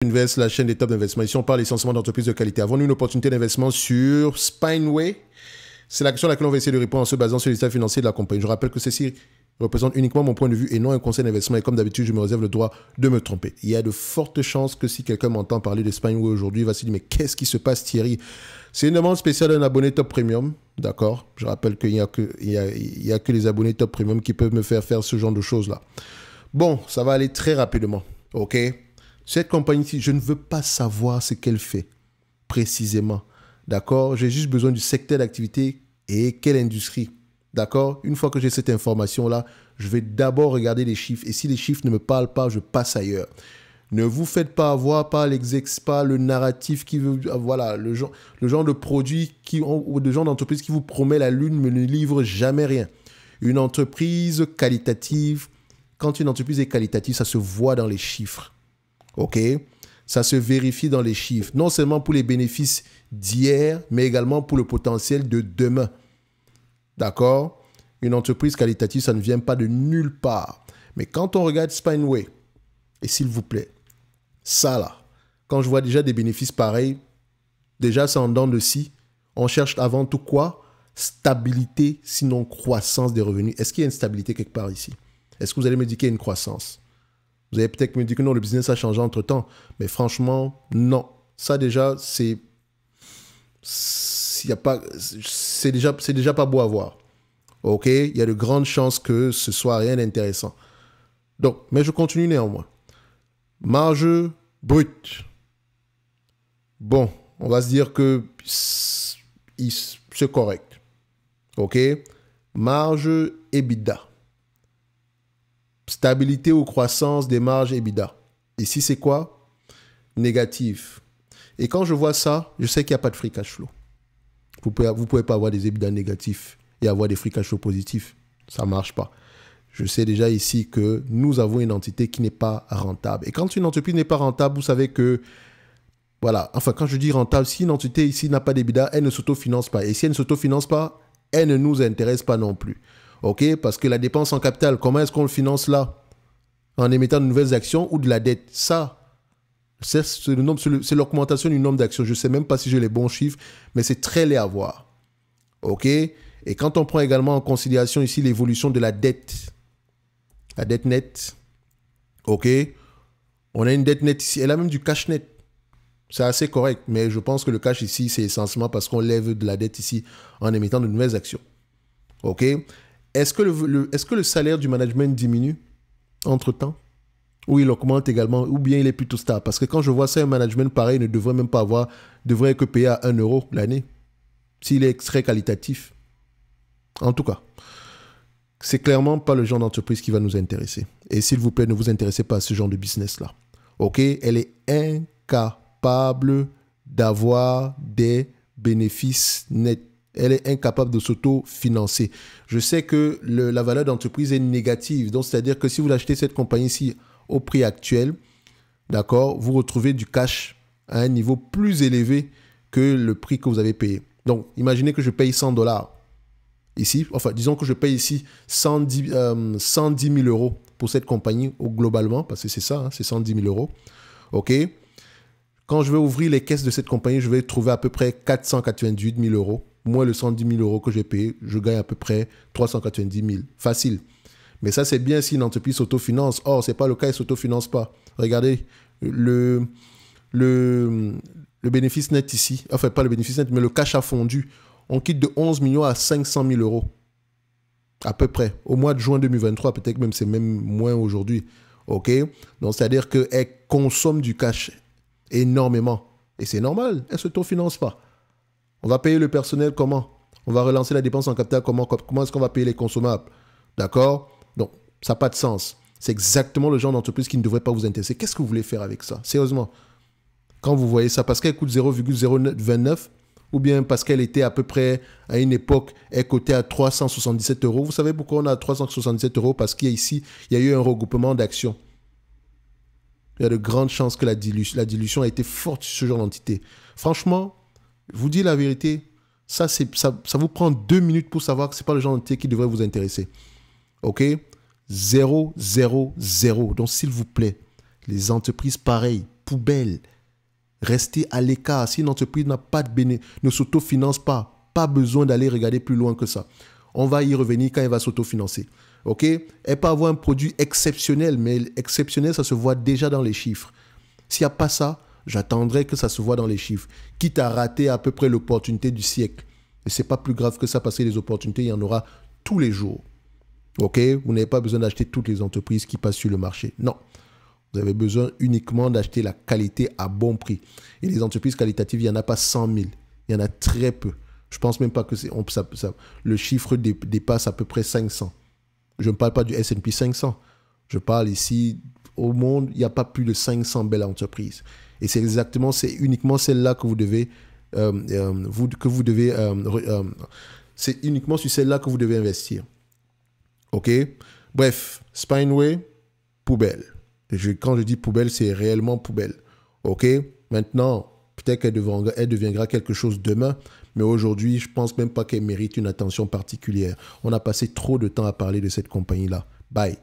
Invest, la chaîne des top d'investissement. Ici, on parle essentiellement d'entreprises de qualité. Avons-nous une opportunité d'investissement sur Spineway? C'est la question à laquelle on va essayer de répondre en se basant sur les états financiers de la compagnie. Je rappelle que ceci représente uniquement mon point de vue et non un conseil d'investissement. Et comme d'habitude, je me réserve le droit de me tromper. Il y a de fortes chances que si quelqu'un m'entend parler de Spineway aujourd'hui, il va se dire, mais qu'est-ce qui se passe, Thierry? C'est une demande spéciale d'un abonné top premium. D'accord? Je rappelle qu'il n'y a que les abonnés top premium qui peuvent me faire ce genre de choses-là. Bon, ça va aller très rapidement. OK? Cette compagnie-ci, je ne veux pas savoir ce qu'elle fait précisément. D'accord? J'ai juste besoin du secteur d'activité et quelle industrie. D'accord? Une fois que j'ai cette information-là, je vais d'abord regarder les chiffres. Et si les chiffres ne me parlent pas, je passe ailleurs. Ne vous faites pas avoir par par le narratif qui veut... Voilà, le genre de produit ou de genre d'entreprise qui vous promet la lune mais ne livre jamais rien. Une entreprise qualitative, quand une entreprise est qualitative, ça se voit dans les chiffres. OK? Ça se vérifie dans les chiffres. Non seulement pour les bénéfices d'hier, mais également pour le potentiel de demain. D'accord? Une entreprise qualitative, ça ne vient pas de nulle part. Mais quand on regarde Spineway, et s'il vous plaît, ça là, quand je vois déjà des bénéfices pareils, déjà c'est en dents de scie, on cherche avant tout quoi? Stabilité, sinon croissance des revenus. Est-ce qu'il y a une stabilité quelque part ici? Est-ce que vous allez me dire qu'il y a une croissance? Vous allez peut-être me dire que non, le business a changé entre-temps. Mais franchement, non. Ça déjà, c'est déjà pas beau à voir. OK? Il y a de grandes chances que ce soit rien d'intéressant. Donc, mais je continue néanmoins. Marge brute. Bon, on va se dire que c'est correct. OK? Marge EBITDA. Stabilité ou croissance des marges EBITDA. Ici, c'est quoi? Négatif. Et quand je vois ça, je sais qu'il n'y a pas de free cash flow. Vous pouvez pas avoir des EBITDA négatifs et avoir des free cash flow positifs. Ça ne marche pas. Je sais déjà ici que nous avons une entité qui n'est pas rentable. Et quand une entreprise n'est pas rentable, vous savez que, voilà, enfin, quand je dis rentable, si une entité ici n'a pas d'EBITDA, elle ne s'autofinance pas. Et si elle ne s'autofinance pas, elle ne nous intéresse pas non plus. OK? Parce que la dépense en capital, comment est-ce qu'on le finance là? En émettant de nouvelles actions ou de la dette? Ça, c'est l'augmentation du nombre d'actions. Je ne sais même pas si j'ai les bons chiffres, mais c'est très laid à voir. OK? Et quand on prend également en considération ici l'évolution de la dette nette, OK? On a une dette nette ici. Elle a même du cash net. C'est assez correct, mais je pense que le cash ici, c'est essentiellement parce qu'on lève de la dette ici en émettant de nouvelles actions. OK? Est-ce que le salaire du management diminue entre-temps? Ou il augmente également, ou bien il est plutôt stable? Parce que quand je vois ça, un management pareil ne devrait même pas devrait que payer à 1 euro l'année, s'il est très qualitatif. En tout cas, c'est clairement pas le genre d'entreprise qui va nous intéresser. Et s'il vous plaît, ne vous intéressez pas à ce genre de business-là. OK? Elle est incapable d'avoir des bénéfices nets. Elle est incapable de s'auto-financer. Je sais que la valeur d'entreprise est négative. Donc, c'est-à-dire que si vous achetez cette compagnie-ci au prix actuel, d'accord, vous retrouvez du cash à un niveau plus élevé que le prix que vous avez payé. Donc, imaginez que je paye 100 dollars ici. Enfin, disons que je paye ici 110 000 euros pour cette compagnie globalement, parce que c'est ça, hein, c'est 110 000 euros. OK? Quand je vais ouvrir les caisses de cette compagnie, je vais trouver à peu près 498 000 euros. Moins le 110 000 euros que j'ai payé, je gagne à peu près 390 000. Facile. Mais ça, c'est bien si une entreprise s'autofinance. Or, ce n'est pas le cas, elle ne s'autofinance pas. Regardez, le bénéfice net ici, enfin, pas le bénéfice net, mais le cash a fondu. On quitte de 11 millions à 500 000 euros. À peu près. Au mois de juin 2023, peut-être même c'est même moins aujourd'hui. OK? Donc, c'est-à-dire qu'elle consomme du cash énormément. Et c'est normal, elle ne s'autofinance pas. On va payer le personnel comment? On va relancer la dépense en capital comment? Comment est-ce qu'on va payer les consommables? D'accord? Donc, ça n'a pas de sens. C'est exactement le genre d'entreprise qui ne devrait pas vous intéresser. Qu'est-ce que vous voulez faire avec ça? Sérieusement. Quand vous voyez ça, parce qu'elle coûte 0,029 ou bien parce qu'elle était à peu près, à une époque, elle cotait à 377 euros. Vous savez pourquoi on a 377 euros? Parce qu'il y a ici, il y a eu un regroupement d'actions. Il y a de grandes chances que la dilution a été forte sur ce genre d'entité. Franchement, je vous dis la vérité, ça vous prend 2 minutes pour savoir que ce n'est pas le genre d'entité qui devrait vous intéresser. OK? 0, 0, 0. Donc, s'il vous plaît, les entreprises pareilles, poubelle. Restez à l'écart. Si une entreprise n'a pas de ne s'autofinance pas besoin d'aller regarder plus loin que ça. On va y revenir quand elle va s'autofinancer. OK? Elle peut avoir un produit exceptionnel, mais exceptionnel, ça se voit déjà dans les chiffres. S'il n'y a pas ça, j'attendrai que ça se voit dans les chiffres. Quitte à rater à peu près l'opportunité du siècle. Et ce n'est pas plus grave que ça parce que les opportunités, il y en aura tous les jours. OK? Vous n'avez pas besoin d'acheter toutes les entreprises qui passent sur le marché. Non. Vous avez besoin uniquement d'acheter la qualité à bon prix. Et les entreprises qualitatives, il n'y en a pas 100 000. Il y en a très peu. Je ne pense même pas que le chiffre dépasse à peu près 500. Je ne parle pas du S&P 500. Je parle ici, au monde, il n'y a pas plus de 500 belles entreprises. Et c'est uniquement celle-là que vous devez... c'est uniquement sur celle-là que vous devez investir. OK? Bref, Spineway, poubelle. Quand je dis poubelle, c'est réellement poubelle. OK? Maintenant, peut-être qu'elle deviendra quelque chose demain, mais aujourd'hui, je ne pense même pas qu'elle mérite une attention particulière. On a passé trop de temps à parler de cette compagnie-là. Bye.